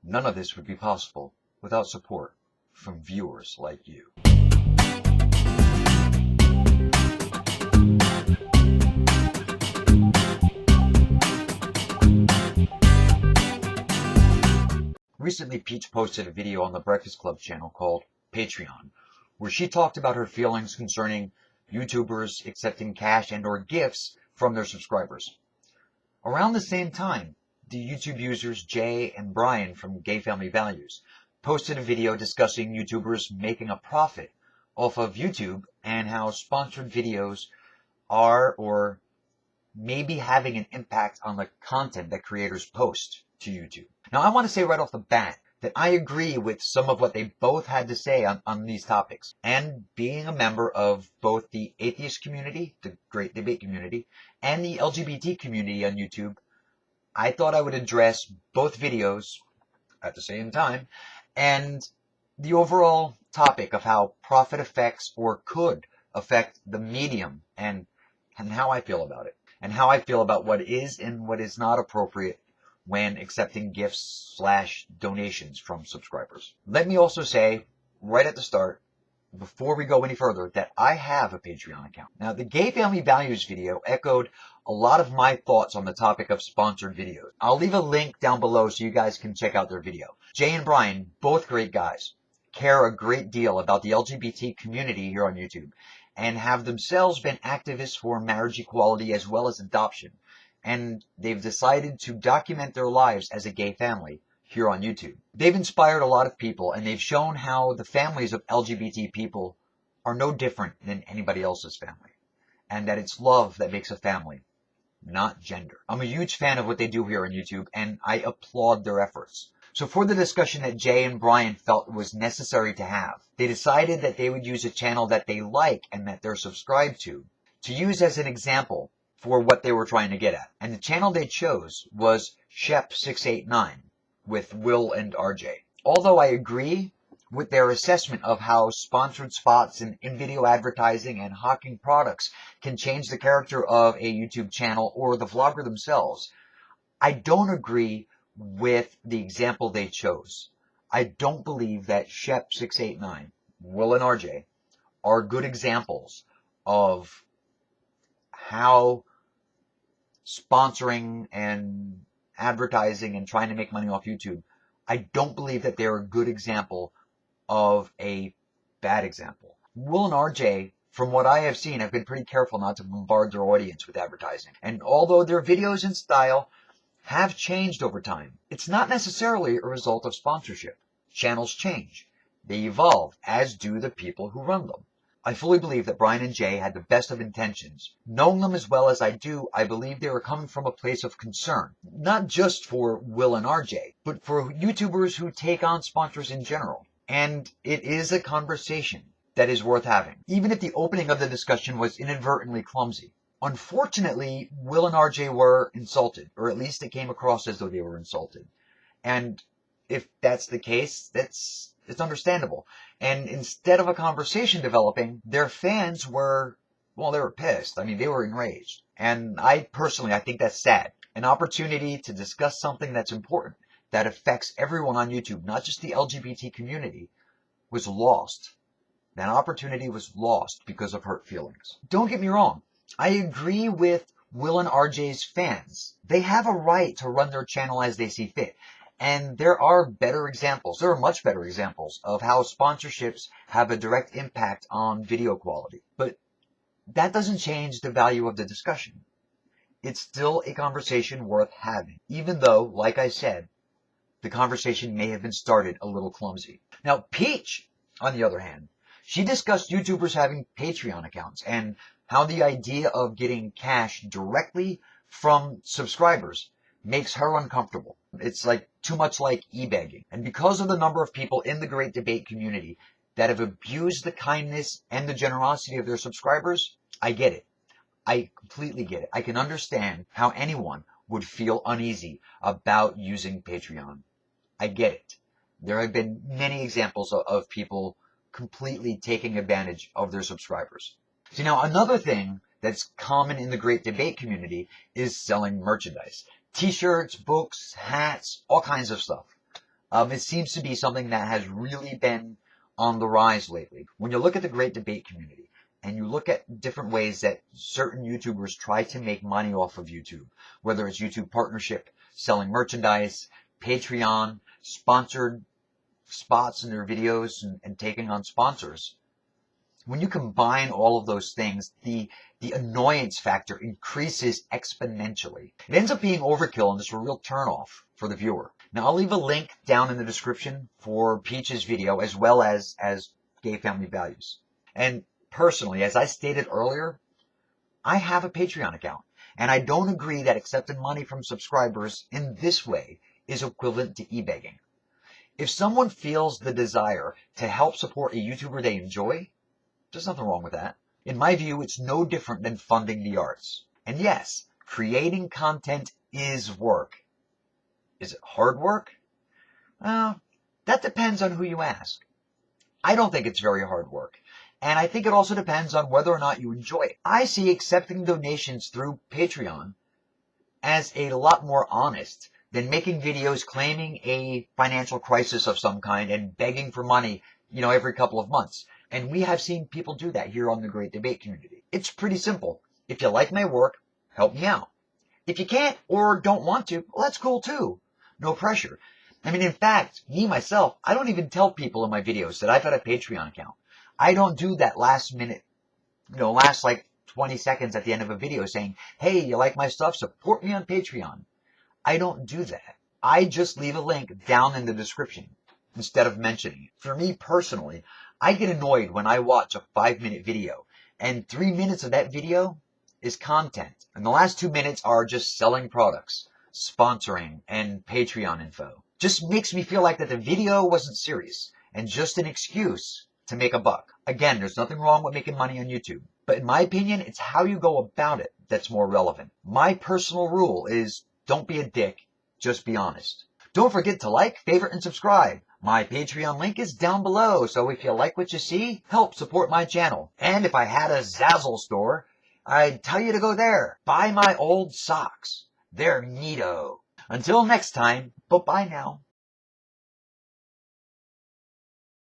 None of this would be possible without support from viewers like you. Recently, Peach posted a video on the Breakfast Club channel called Patreon, where she talked about her feelings concerning YouTubers accepting cash and or gifts from their subscribers. Around the same time, the YouTube users Jay and Brian from Gay Family Values posted a video discussing YouTubers making a profit off of YouTube and how sponsored videos are or maybe having an impact on the content that creators post to YouTube. Now, I want to say right off the bat that I agree with some of what they both had to say on these topics. And being a member of both the atheist community, the Great Debate community, and the LGBT community on YouTube, I thought I would address both videos at the same time and the overall topic of how profit affects or could affect the medium and how I feel about it, and how I feel about what is and what is not appropriate when accepting gifts/donations from subscribers. Let me also say, right at the start, before we go any further, that I have a Patreon account. Now, the Gay Family Values video echoed a lot of my thoughts on the topic of sponsored videos. I'll leave a link down below so you guys can check out their video. Jay and Brian, both great guys, care a great deal about the LGBT community here on YouTube, and have themselves been activists for marriage equality as well as adoption. And they've decided to document their lives as a gay family here on YouTube. They've inspired a lot of people, and they've shown how the families of LGBT people are no different than anybody else's family, and that it's love that makes a family, not gender. I'm a huge fan of what they do here on YouTube, and I applaud their efforts. So for the discussion that Jay and Brian felt was necessary to have, they decided that they would use a channel that they like and that they're subscribed to use as an example for what they were trying to get at. And the channel they chose was xxxxxxxxxxxxx with Will and RJ. Although I agree with their assessment of how sponsored spots and in-video advertising and hawking products can change the character of a YouTube channel or the vlogger themselves, I don't agree with the example they chose. I don't believe that xxxxxxxxxx, Will and RJ, are good examples of how sponsoring and advertising and trying to make money off YouTube, I don't believe that they're a good example of a bad example. Will and RJ, from what I have seen, have been pretty careful not to bombard their audience with advertising. And although their videos and style have changed over time, it's not necessarily a result of sponsorship. Channels change. They evolve, as do the people who run them. I fully believe that Brian and Jay had the best of intentions. Knowing them as well as I do, I believe they were coming from a place of concern, not just for Will and RJ, but for YouTubers who take on sponsors in general. And it is a conversation that is worth having, even if the opening of the discussion was inadvertently clumsy. Unfortunately, Will and RJ were insulted, or at least it came across as though they were insulted. And if that's the case, it's understandable. And instead of a conversation developing, their fans were, well, they were pissed. I mean, they were enraged. And I think that's sad. An opportunity to discuss something that's important, that affects everyone on YouTube, not just the LGBT community, was lost. That opportunity was lost because of hurt feelings. Don't get me wrong. I agree with Will and RJ's fans. They have a right to run their channel as they see fit. And there are better examples. There are much better examples of how sponsorships have a direct impact on video quality. But that doesn't change the value of the discussion. It's still a conversation worth having, even though, like I said, the conversation may have been started a little clumsy. Now, Peach, on the other hand, she discussed YouTubers having Patreon accounts and how the idea of getting cash directly from subscribers makes her uncomfortable. It's like too much like e-begging. And because of the number of people in the Great Debate community that have abused the kindness and the generosity of their subscribers, I get it. I completely get it. I can understand how anyone would feel uneasy about using Patreon. I get it. There have been many examples of people completely taking advantage of their subscribers. See, now another thing that's common in the Great Debate community is selling merchandise. T-shirts, books, hats, all kinds of stuff. It seems to be something that has really been on the rise lately. When you look at the great debate community and you look at different ways that certain YouTubers try to make money off of YouTube, whether it's YouTube partnership, selling merchandise, Patreon, sponsored spots in their videos, and taking on sponsors. When you combine all of those things, the annoyance factor increases exponentially. It ends up being overkill and just a real turnoff for the viewer. Now, I'll leave a link down in the description for Peach's video as well as Gay Family Values. And personally, as I stated earlier, I have a Patreon account, and I don't agree that accepting money from subscribers in this way is equivalent to e-begging. If someone feels the desire to help support a YouTuber they enjoy, there's nothing wrong with that. In my view, it's no different than funding the arts. And yes, creating content is work. Is it hard work? Well, that depends on who you ask. I don't think it's very hard work. And I think it also depends on whether or not you enjoy it. I see accepting donations through Patreon as a lot more honest than making videos claiming a financial crisis of some kind and begging for money, every couple of months. And we have seen people do that here on the Great Debate community. It's pretty simple. If you like my work, help me out. If you can't or don't want to, well, that's cool too. No pressure. In fact, me, myself, I don't even tell people in my videos that I've got a Patreon account. I don't do that last minute, last like 20 seconds at the end of a video saying, hey, you like my stuff? Support me on Patreon. I don't do that. I just leave a link down in the description instead of mentioning it. For me personally, I get annoyed when I watch a 5-minute video and 3 minutes of that video is content. And the last 2 minutes are just selling products, sponsoring, and Patreon info. Just makes me feel like that the video wasn't serious and just an excuse to make a buck. Again, there's nothing wrong with making money on YouTube. But in my opinion, it's how you go about it that's more relevant. My personal rule is don't be a dick, just be honest. Don't forget to like, favorite, and subscribe. My Patreon link is down below, so if you like what you see, help support my channel. And if I had a Zazzle store, I'd tell you to go there. Buy my old socks. They're neato. Until next time, bye-bye now.